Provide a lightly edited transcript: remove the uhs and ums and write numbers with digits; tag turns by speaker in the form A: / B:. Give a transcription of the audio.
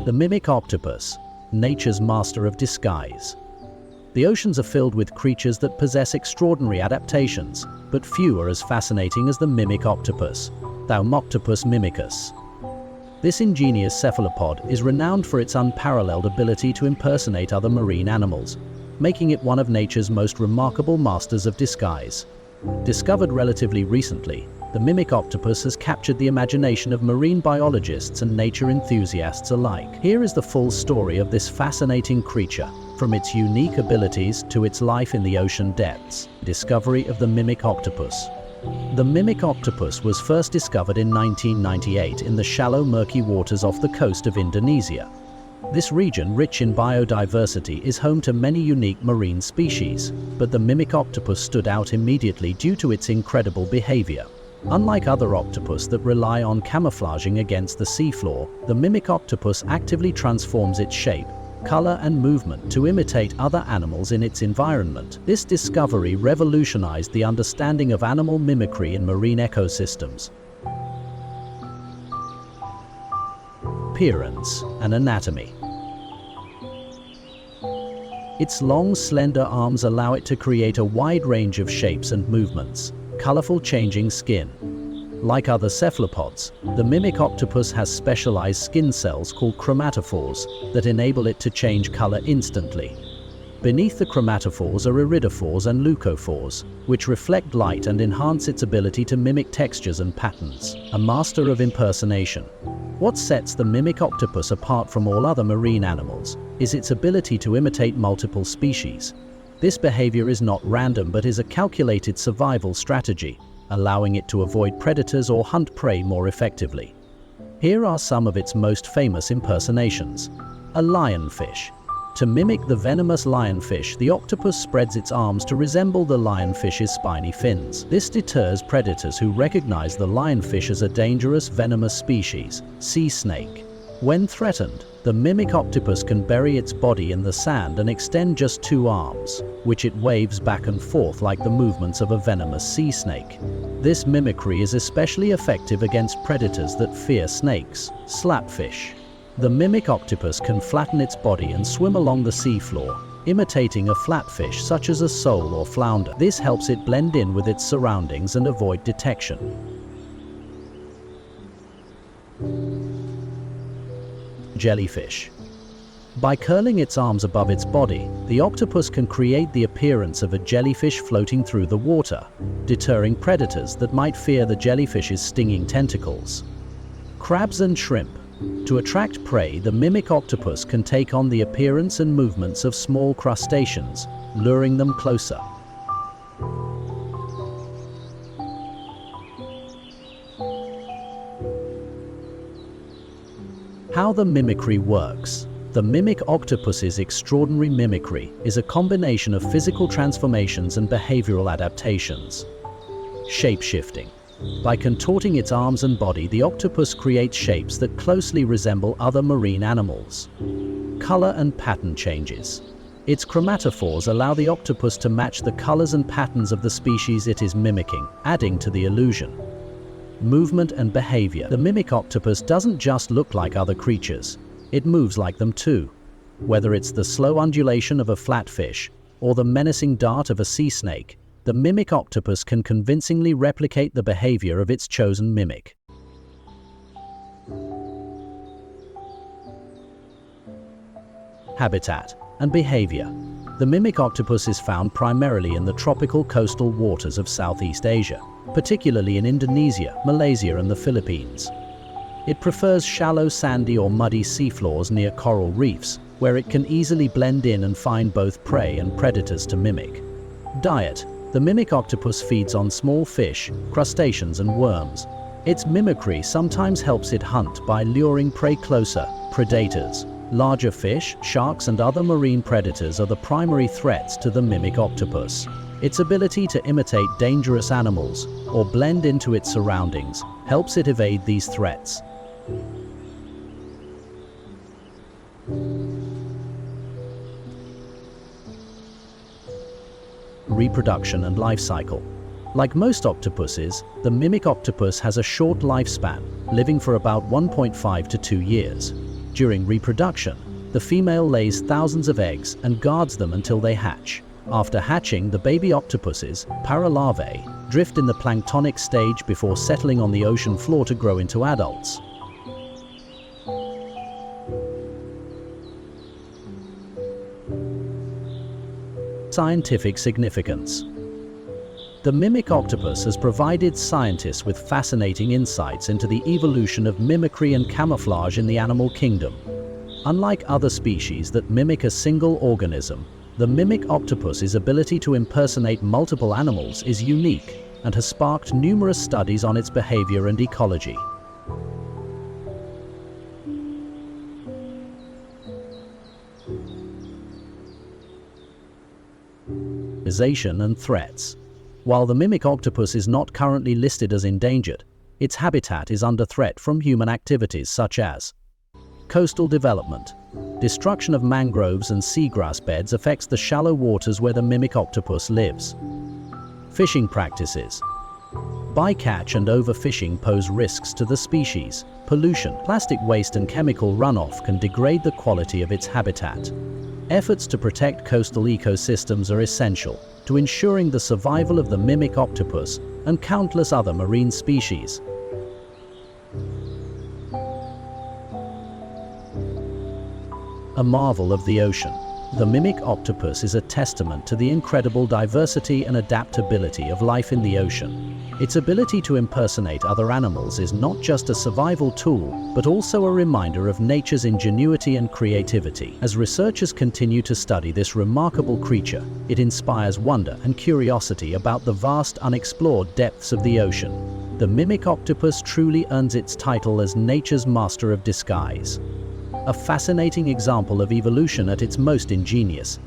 A: The mimic octopus, nature's master of disguise. The oceans are filled with creatures that possess extraordinary adaptations, but few are as fascinating as the mimic octopus, thou Octopus mimicus. This ingenious cephalopod is renowned for its unparalleled ability to impersonate other marine animals, making it one of nature's most remarkable masters of disguise. Discovered relatively recently, the mimic octopus has captured the imagination of marine biologists and nature enthusiasts alike. Here is the full story of this fascinating creature, from its unique abilities to its life in the ocean depths. Discovery of the mimic octopus. The mimic octopus was first discovered in 1998 in the shallow, murky waters off the coast of Indonesia. This region, rich in biodiversity, is home to many unique marine species, but the mimic octopus stood out immediately due to its incredible behavior. Unlike other octopus that rely on camouflaging against the seafloor, the mimic octopus actively transforms its shape, color and movement to imitate other animals in its environment. This discovery revolutionized the understanding of animal mimicry in marine ecosystems. Appearance and anatomy. Its long, slender arms allow it to create a wide range of shapes and movements. Colorful, changing skin. Like other cephalopods, the mimic octopus has specialized skin cells called chromatophores that enable it to change color instantly. Beneath the chromatophores are iridophores and leucophores, which reflect light and enhance its ability to mimic textures and patterns. A master of impersonation. What sets the mimic octopus apart from all other marine animals is its ability to imitate multiple species. This behavior is not random but is a calculated survival strategy, allowing it to avoid predators or hunt prey more effectively. Here are some of its most famous impersonations. A lionfish. To mimic the venomous lionfish, the octopus spreads its arms to resemble the lionfish's spiny fins. This deters predators who recognize the lionfish as a dangerous venomous species, sea snake. When threatened, the mimic octopus can bury its body in the sand and extend just two arms, which it waves back and forth like the movements of a venomous sea snake. This mimicry is especially effective against predators that fear snakes. Slapfish. The mimic octopus can flatten its body and swim along the seafloor, imitating a flatfish such as a sole or flounder. This helps it blend in with its surroundings and avoid detection. Jellyfish. By curling its arms above its body, the octopus can create the appearance of a jellyfish floating through the water, deterring predators that might fear the jellyfish's stinging tentacles. Crabs and shrimp. To attract prey, the mimic octopus can take on the appearance and movements of small crustaceans, luring them closer. How the mimicry works. The mimic octopus's extraordinary mimicry is a combination of physical transformations and behavioral adaptations. Shape-shifting. By contorting its arms and body, the octopus creates shapes that closely resemble other marine animals. Color and pattern changes. Its chromatophores allow the octopus to match the colors and patterns of the species it is mimicking, adding to the illusion. Movement and behavior. The mimic octopus doesn't just look like other creatures, it moves like them too. Whether it's the slow undulation of a flatfish or the menacing dart of a sea snake, the mimic octopus can convincingly replicate the behavior of its chosen mimic. Habitat and behavior. The mimic octopus is found primarily in the tropical coastal waters of Southeast Asia, particularly in Indonesia, Malaysia, and the Philippines. It prefers shallow, sandy or muddy seafloors near coral reefs, where it can easily blend in and find both prey and predators to mimic. Diet. The mimic octopus feeds on small fish, crustaceans, and worms. Its mimicry sometimes helps it hunt by luring prey closer. Predators. Larger fish, sharks, and other marine predators are the primary threats to the mimic octopus. Its ability to imitate dangerous animals or blend into its surroundings helps it evade these threats. Reproduction and life cycle. Like most octopuses, the mimic octopus has a short lifespan, living for about 1.5 to 2 years. During reproduction, the female lays thousands of eggs and guards them until they hatch. After hatching, the baby octopuses, paralarvae, drift in the planktonic stage before settling on the ocean floor to grow into adults. Scientific significance. The mimic octopus has provided scientists with fascinating insights into the evolution of mimicry and camouflage in the animal kingdom. Unlike other species that mimic a single organism, the mimic octopus's ability to impersonate multiple animals is unique and has sparked numerous studies on its behavior and ecology. And threats. While the mimic octopus is not currently listed as endangered, its habitat is under threat from human activities such as coastal development. Destruction of mangroves and seagrass beds affects the shallow waters where the mimic octopus lives. Fishing practices. Bycatch and overfishing pose risks to the species. Pollution, plastic waste and chemical runoff can degrade the quality of its habitat. Efforts to protect coastal ecosystems are essential to ensuring the survival of the mimic octopus and countless other marine species. A marvel of the ocean. The mimic octopus is a testament to the incredible diversity and adaptability of life in the ocean. Its ability to impersonate other animals is not just a survival tool, but also a reminder of nature's ingenuity and creativity. As researchers continue to study this remarkable creature, it inspires wonder and curiosity about the vast unexplored depths of the ocean. The mimic octopus truly earns its title as nature's master of disguise. A fascinating example of evolution at its most ingenious.